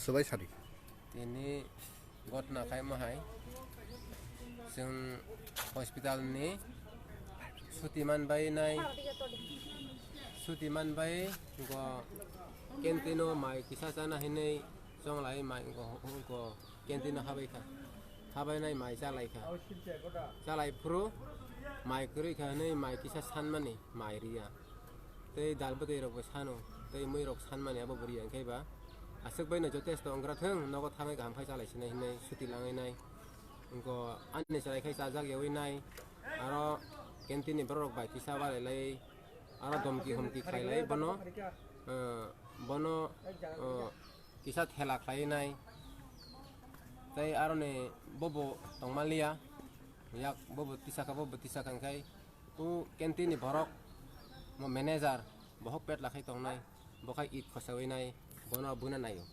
Sebaik sari. Ini got nakai mahai. Sing hospital ni Sutiman bay nai. Sutiman bay go kentino mai kisah sana ini song lai mai go kentino habai ka. Habai nai mai salai ka. Salai pro mai kuri ka nai mai kisah san mani mai ria. Tei dal bete rok sano. Tei mui rok san mani abo beri yang kai ba. Asuk bay na jotes to angrat heng nogo thamai gam phai salai sinai hinai suti langai nai. Engko anne salai kai sajak yawi nai. Aro kentini berok bay kisah balai lai. Aro domki homki khai lai bono. Bono kisah helak khai nai. Tei aro ne bobo tongmalia. Yak bobo tisakan kai. U kentini berok mo manager bohok pet lakai tong nai. Bokai it khosawi nai. Bono buna nayo.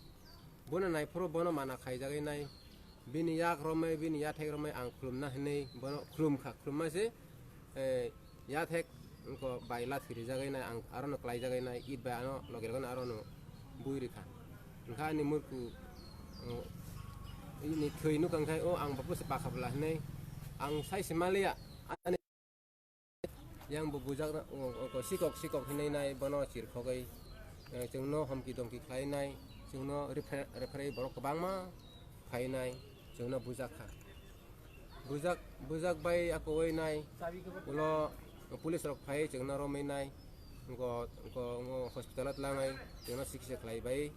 Buna nai pro bono mana khai jagai nai. Bini yak romai bini yathek romai ang klum na hinai bono klum kha klum ma se yathek engko baila thiri jagai nai ang arono klai jagai nai it ba ano logel gon arono buiri kha. Engka ni murku ini thui nu kang khai o ang bapu sepa khabla hinai ang sai simalia ane yang bubujak ko sikok hinai nai bono chir khogai jengno homki domki khai nai jengno referee borok kabang ma khai nai jengno bujak kha bujak bai ako wei nai ulo pulis rok khai jengno romai nai ngo hospitalat langai jengno sikse khlai bai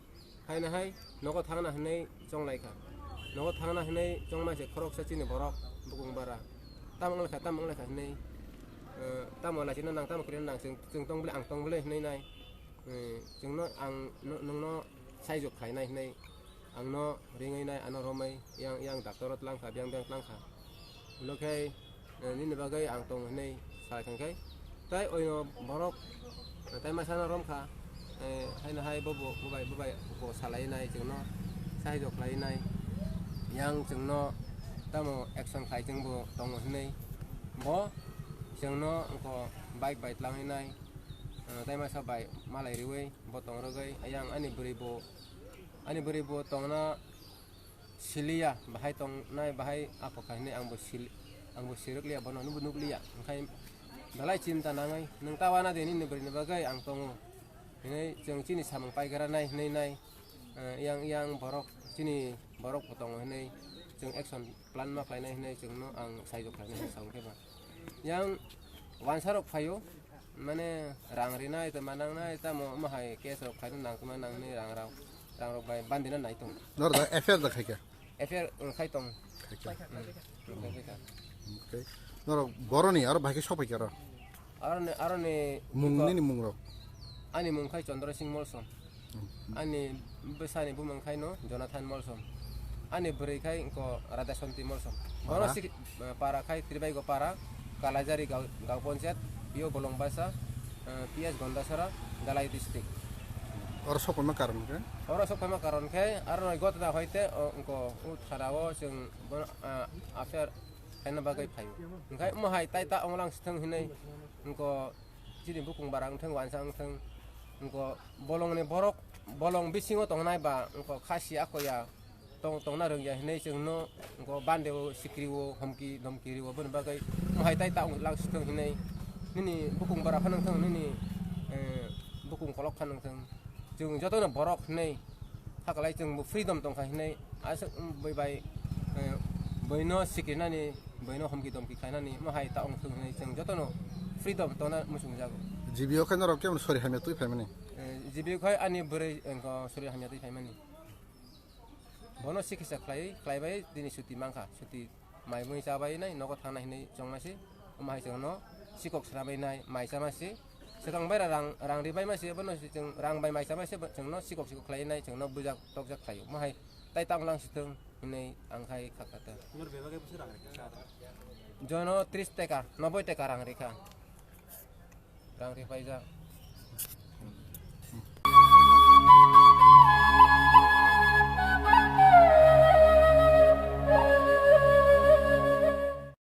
hai na hai nogo thangna hnei chonglai kha nogo thangna hnei chongma se khorok sachini borok bukung bara tamang lekha hnei tamola china nang tam kren nang jeng tong ble ang tong ble hnei nai jengno ang nongno saijok khai nai hnei angno ringai nai ano romai yang daktorot lang kha biang lang kha lokai ni bagai ang tong hnei sai khang kai tai oino borok tai masana rom kha hai na hai bobo bubai ko salai nai jengno saijok lai nai yang jengno tamo action khai jengbo tong hnei bo jengno ko bike lang nai tai masa bai malai riwe botong rogai ayang ani beribo tongna silia bahai tong nai bahai ako kahne angbo siruk lia bono nubuk lia kai dalai cinta nangai nang tawana deni ni beri bagai ang tongo ini jeng cini samang pai gara nai nai yang borok cini borok potong ini jeng action plan ma kai nai jeng no ang saijok kai nai saung ke ba yang wansarok phayo mane rang rina ita manang na ita mo mahai kesok khai nang kuma nang ni rang rok bai bandina nai tong Nor da FR da khai kya. FR khai tong Okay. Nor boroni aro bhai ke sopai kya ro. Arone Mungni ni mungro. ani mung khai Chandra Singh Molsom ani besani bu mung khai no Jonathan Molsom ani beri khai ko Radhasanti Molsom bono sik para khai tribai go para Kalajari gaw Panchayat Pio Bolong Basa PS Gondasara Galai district Aro sopai ma karon ke. oro sok pema karon khai arno got da hoite ko ut kharawo sing affair kaina bagai phayo khai mo hai tai ta onglang sthang hinai ko jini bukung barang thang wansang thang ko bolong ne borok bolong bisingo tongnai ba ko khasi akoya tong na reng ya hinai sing no ko bandeo sikriwo homki domki riwo bon bagai mo hai tai ta onglang sthang hinai nini bukung bara khanang thang nini bukung kolok khanang thang jung joto na borok hinai thakalai jung freedom tong khai hinai asa bai boino sikrina ni boino homki domki khaina ni mo hai ta ong thang hinai jung joto no freedom tona musung jago GBO khai nor ke sori hamya tu family. jibi khai ani bere engko suri hamya tu family bono sikisa klai bai dini suti mangkha suti mai mui sabai nai noko thana hinai chongmasi mai jongno sikok srabai nai mai samasi sekang bai rang ribai masi bono jeng rang bai mai samasi jongno sikok klai nai jongno bujak tokjak khai mahai tai tanglang situng hinai angkai khakata Nor bebagai pusir rang jono 30 teka 90 teka rang rika rang ribai ja